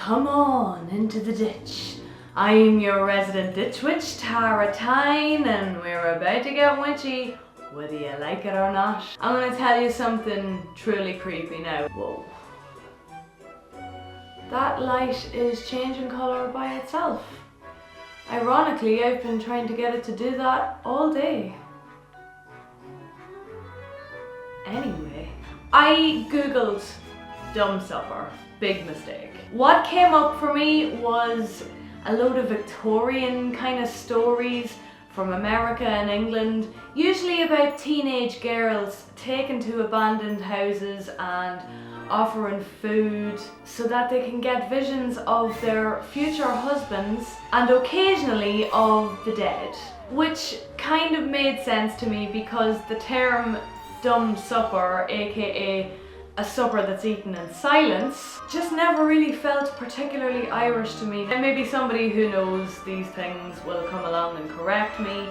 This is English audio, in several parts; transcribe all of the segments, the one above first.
Come on into the ditch. I'm your resident ditch witch, Tine, and we're about to get witchy, whether you like it or not. I'm gonna tell you something truly creepy now. Whoa. That light is changing colour by itself. Ironically, I've been trying to get it to do that all day. Anyway, I googled dumb supper. Big mistake. What came up for me was a load of Victorian kind of stories from America and England, usually about teenage girls taken to abandoned houses and offering food so that they can get visions of their future husbands and occasionally of the dead. Which kind of made sense to me because the term dumb supper, aka a supper that's eaten in silence, just never really felt particularly Irish to me. And maybe somebody who knows these things will come along and correct me,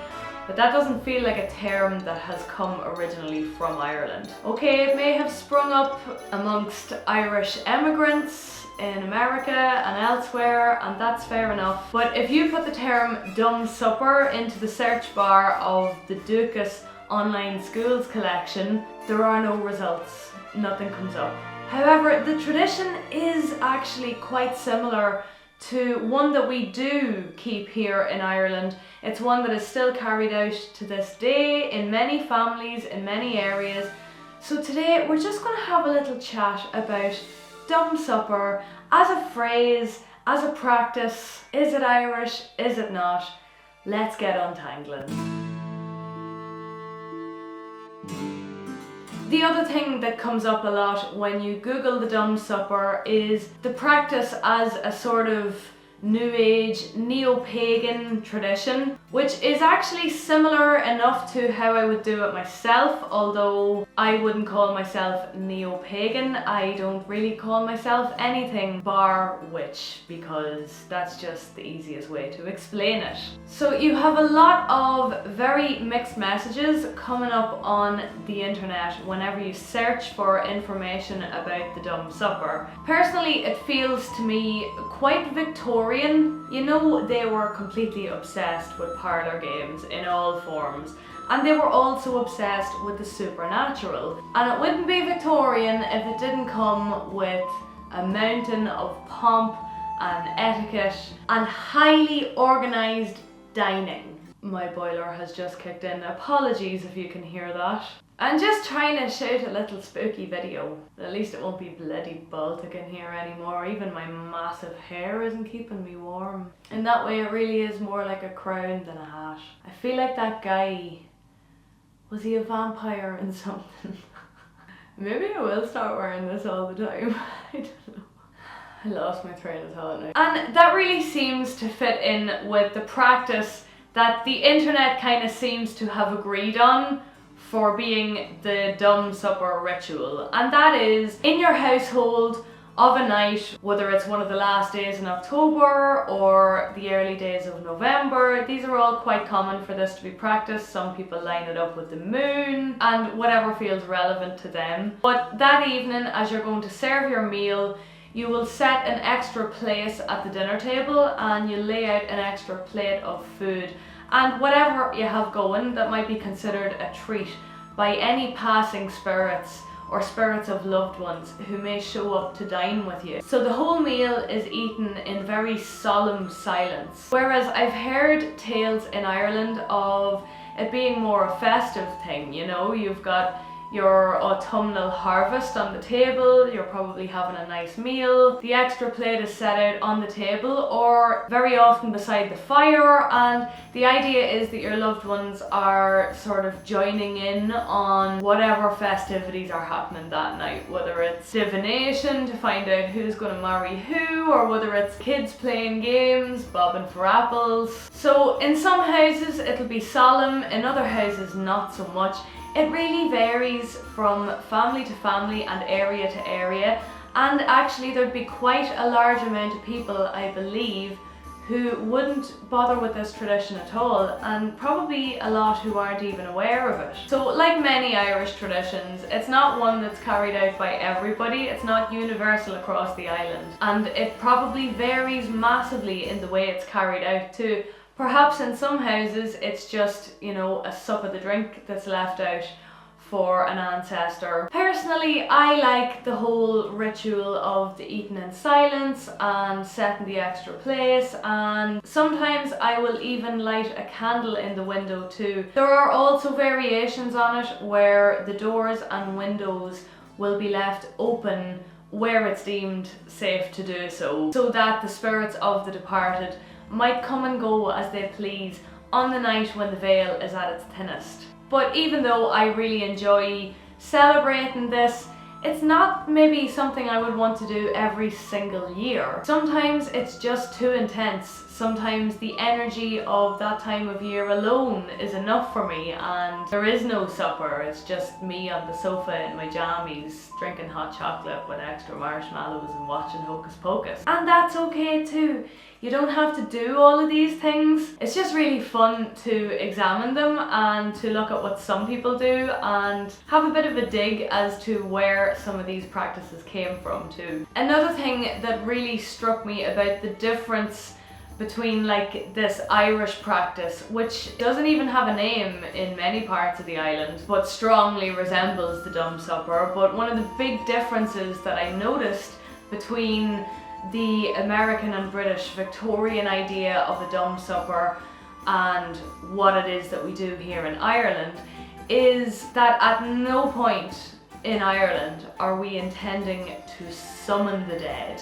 but that doesn't feel like a term that has come originally from Ireland. Okay, it may have sprung up amongst Irish immigrants in America and elsewhere, and that's fair enough. But if you put the term dumb supper into the search bar of the Dukas online schools collection, there are no results. Nothing comes up. However, the tradition is actually quite similar to one that we do keep here in Ireland. It's one that is still carried out to this day in many families, in many areas. So today we're just going to have a little chat about dumb supper as a phrase, as a practice. Is it Irish? Is it not? Let's get untangling. The other thing that comes up a lot when you Google the dumb supper is the practice as a sort of New Age, neo-pagan tradition, which is actually similar enough to how I would do it myself, although I wouldn't call myself neo-pagan. I don't really call myself anything bar witch, because that's just the easiest way to explain it. So you have a lot of very mixed messages coming up on the internet whenever you search for information about the dumb supper. Personally, it feels to me quite Victorian. You know, they were completely obsessed with parlour games in all forms, and they were also obsessed with the supernatural. And it wouldn't be Victorian if it didn't come with a mountain of pomp and etiquette and highly organised dining. My boiler has just kicked in. Apologies if you can hear that. I'm just trying to shoot a little spooky video. At least it won't be bloody Baltic in here anymore. Even my massive hair isn't keeping me warm. In that way it really is more like a crown than a hat. I feel like that guy, was he a vampire in something? Maybe I will start wearing this all the time. I don't know. I lost my train of thought now. And that really seems to fit in with the practice that the internet kind of seems to have agreed on for being the dumb supper ritual, and that is in your household of a night, whether it's one of the last days in October or the early days of November. These are all quite common for this to be practiced. Some people line it up with the moon and whatever feels relevant to them. But that evening, as you're going to serve your meal, you will set an extra place at the dinner table and you lay out an extra plate of food and whatever you have going that might be considered a treat by any passing spirits or spirits of loved ones who may show up to dine with you. So the whole meal is eaten in very solemn silence. Whereas I've heard tales in Ireland of it being more a festive thing, you know, you've got your autumnal harvest on the table, you're probably having a nice meal, the extra plate is set out on the table or very often beside the fire, and the idea is that your loved ones are sort of joining in on whatever festivities are happening that night, whether it's divination to find out who's going to marry who, or whether it's kids playing games, bobbing for apples. So in some houses it'll be solemn, in other houses not so much. It really varies from family to family and area to area, and actually there'd be quite a large amount of people, I believe, who wouldn't bother with this tradition at all, and probably a lot who aren't even aware of it. So like many Irish traditions, it's not one that's carried out by everybody, it's not universal across the island, and it probably varies massively in the way it's carried out too. Perhaps in some houses it's just, you know, a sup of the drink that's left out for an ancestor. Personally, I like the whole ritual of the eating in silence and setting the extra place, and sometimes I will even light a candle in the window too. There are also variations on it where the doors and windows will be left open where it's deemed safe to do so that the spirits of the departed might come and go as they please on the night when the veil is at its thinnest. But even though I really enjoy celebrating this, it's not maybe something I would want to do every single year. Sometimes it's just too intense. Sometimes the energy of that time of year alone is enough for me, and there is no supper. It's just me on the sofa in my jammies, drinking hot chocolate with extra marshmallows and watching Hocus Pocus. And that's okay too. You don't have to do all of these things. It's just really fun to examine them and to look at what some people do and have a bit of a dig as to where some of these practices came from too. Another thing that really struck me about the difference between like this Irish practice, which doesn't even have a name in many parts of the island but strongly resembles the Dumb Supper, but one of the big differences that I noticed between the American and British Victorian idea of a Dumb Supper and what it is that we do here in Ireland is that at no point in Ireland are we intending to summon the dead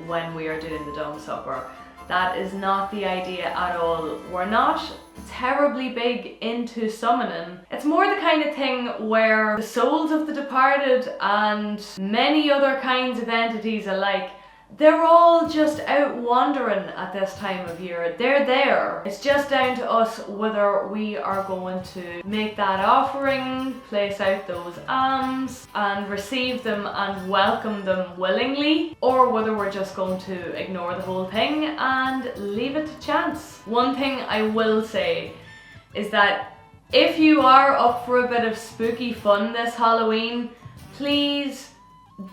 when we are doing the Dumb Supper. That is not the idea at all. We're not terribly big into summoning. It's more the kind of thing where the souls of the departed and many other kinds of entities alike, they're all just out wandering at this time of year. They're there. It's just down to us whether we are going to make that offering, place out those alms and receive them and welcome them willingly, or whether we're just going to ignore the whole thing and leave it to chance. One thing I will say is that if you are up for a bit of spooky fun this Halloween, please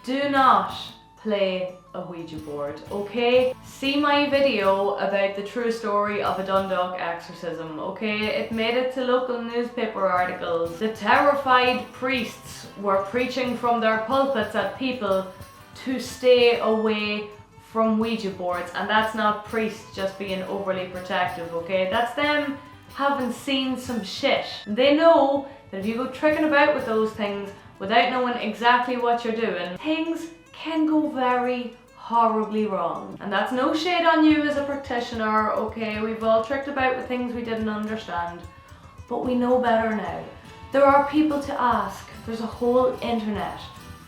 do not play a Ouija board, okay? See my video about the true story of a Dundalk exorcism, okay? It made it to local newspaper articles. The terrified priests were preaching from their pulpits at people to stay away from Ouija boards, and that's not priests just being overly protective, okay? That's them having seen some shit. They know that if you go tricking about with those things without knowing exactly what you're doing, things can go very horribly wrong. And that's no shade on you as a practitioner, okay? We've all tricked about with things we didn't understand, but we know better now. There are people to ask. There's a whole internet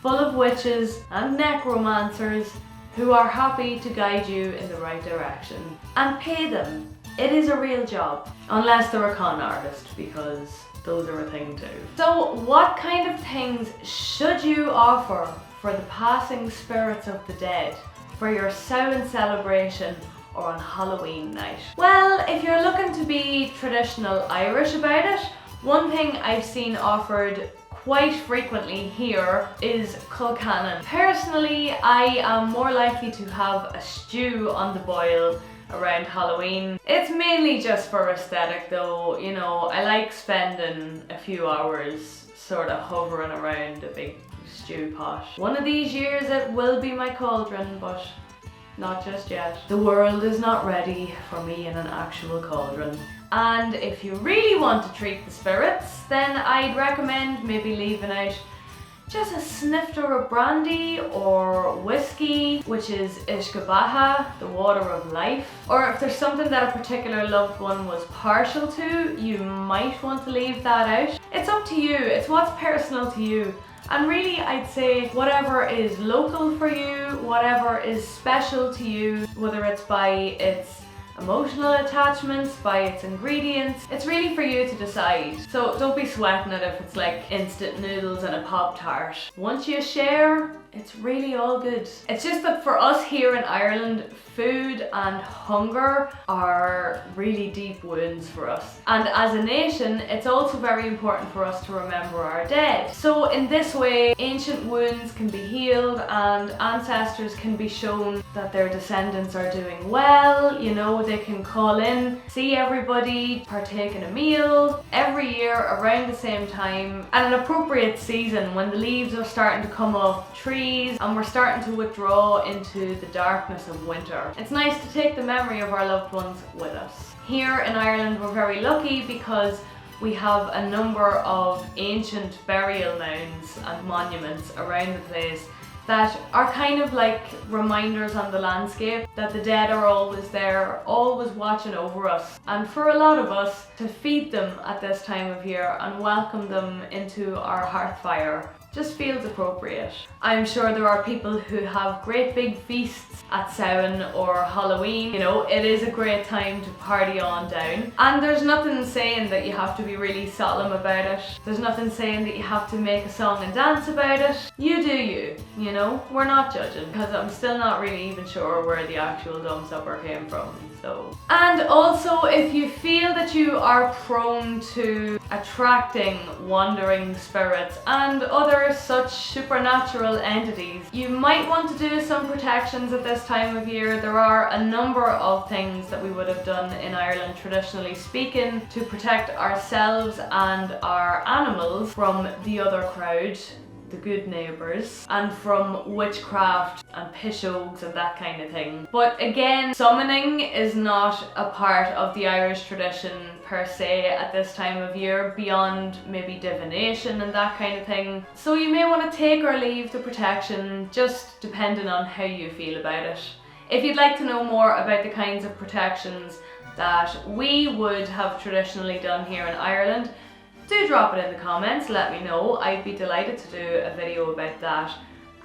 full of witches and necromancers who are happy to guide you in the right direction. And pay them. It is a real job. Unless they're a con artist, because those are a thing too. So what kind of things should you offer for the passing spirits of the dead for your Samhain celebration or on Halloween night? Well, if you're looking to be traditional Irish about it, one thing I've seen offered quite frequently here is Culcanan. Personally, I am more likely to have a stew on the boil around Halloween. It's mainly just for aesthetic though, you know, I like spending a few hours sort of hovering around a big stew pot. One of these years it will be my cauldron, but not just yet. The world is not ready for me in an actual cauldron. And if you really want to treat the spirits, then I'd recommend maybe leaving out just a snifter of brandy or whiskey, which is Ishkabaha, the water of life. Or if there's something that a particular loved one was partial to, you might want to leave that out. It's up to you, it's what's personal to you. And really, I'd say whatever is local for you, whatever is special to you, whether it's by its emotional attachments, by its ingredients, it's really for you to decide. So don't be sweating it if it's like instant noodles and a Pop-Tart. Once you share, It's really all good. It's just that for us here in Ireland, food and hunger are really deep wounds for us. And as a nation, it's also very important for us to remember our dead. So in this way, ancient wounds can be healed and ancestors can be shown that their descendants are doing well. You know, they can call in, see everybody, partake in a meal every year around the same time at an appropriate season when the leaves are starting to come off the trees and we're starting to withdraw into the darkness of winter. It's nice to take the memory of our loved ones with us. Here in Ireland, we're very lucky because we have a number of ancient burial mounds and monuments around the place that are kind of like reminders on the landscape that the dead are always there, always watching over us. And for a lot of us, to feed them at this time of year and welcome them into our hearth fire just feels appropriate. I'm sure there are people who have great big feasts at Samhain or Halloween. You know, it is a great time to party on down. And there's nothing saying that you have to be really solemn about it. There's nothing saying that you have to make a song and dance about it. You do you know? We're not judging, because I'm still not really even sure where the actual dumb supper came from. So. And also, if you feel that you are prone to attracting wandering spirits and other such supernatural entities, you might want to do some protections at this time of year. There are a number of things that we would have done in Ireland, traditionally speaking, to protect ourselves and our animals from the other crowd, the good neighbours, and from witchcraft and pishogues and that kind of thing. But again, summoning is not a part of the Irish tradition per se at this time of year, beyond maybe divination and that kind of thing. So you may want to take or leave the protection, just depending on how you feel about it. If you'd like to know more about the kinds of protections that we would have traditionally done here in Ireland, do drop it in the comments, let me know. I'd be delighted to do a video about that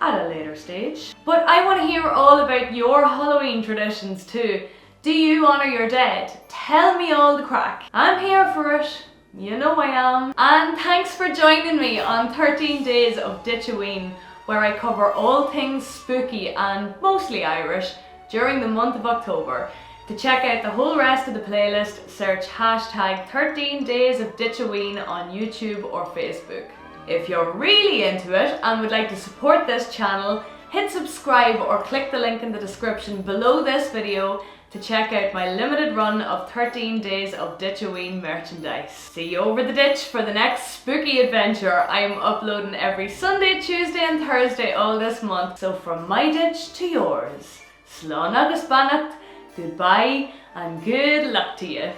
at a later stage. But I want to hear all about your Halloween traditions too. Do you honour your dead? Tell me all the crack. I'm here for it. You know I am. And thanks for joining me on 13 days of Ditchoween, where I cover all things spooky and mostly Irish during the month of October. To check out the whole rest of the playlist, search hashtag 13 days of Ditchoween on YouTube or Facebook. If you're really into it and would like to support this channel, hit subscribe or click the link in the description below this video to check out my limited run of 13 days of Ditchoween merchandise. See you over the ditch for the next spooky adventure. I am uploading every Sunday, Tuesday and Thursday all this month, so from my ditch to yours. Slán agus bannacht. Goodbye and good luck to you.